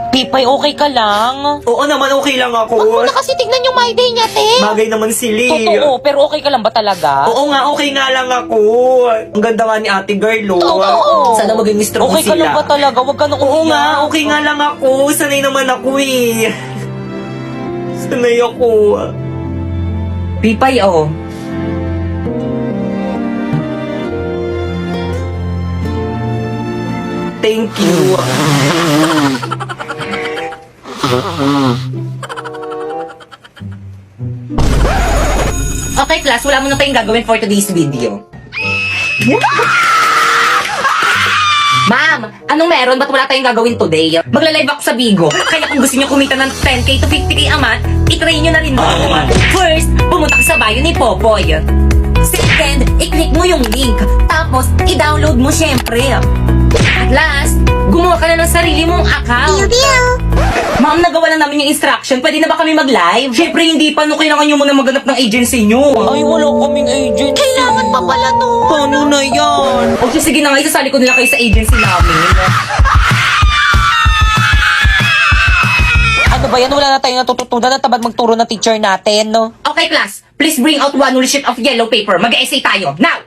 Pipay, okay ka lang? Oo naman, okay lang ako. Huwag mo na kasi tignan yung my day niya, te. Bagay naman sila. Totoo, pero okay ka lang ba talaga? Oo nga, okay nga lang ako. Ang ganda nga ni ate girl, oh. Totoo. Sana maging strong Okay ka sila. lang ba talaga? Huwag ka na Oo umiyak. nga, okay nga lang ako. Sanay naman ako eh. Sanay ako. Pipay, oh. Thank you. Okay, class, wala mo na tayong gagawin for today's video. Ma'am, anong meron? Ba't wala tayong gagawin today? Magla-live ako sa Bigo. Kaya kung gusto niyo kumita ng 10k to 50k a month, itry niyo na rin ako. First, pumunta ka sa bio ni Popoy. Second, i-click mo yung link. Tapos, i-download mo syempre. At last, gumawa ka na ng sarili mong account. Ma'am, nagawa na namin yung instruction. Pwede na ba kami mag-live? Syempre, hindi pa. No, kailangan nyo muna maghanap ng agency nyo. Ay, wala kaming agent. Kailangan pa pala to. Paano na yan? O, sige na nga, isasali ko nila kayo sa agency namin. Ano ba yan? Wala na tayong natututunan na tamad magturo ng teacher natin, no? Okay, class. Please bring out one sheet of yellow paper. Mag-essay tayo. Now!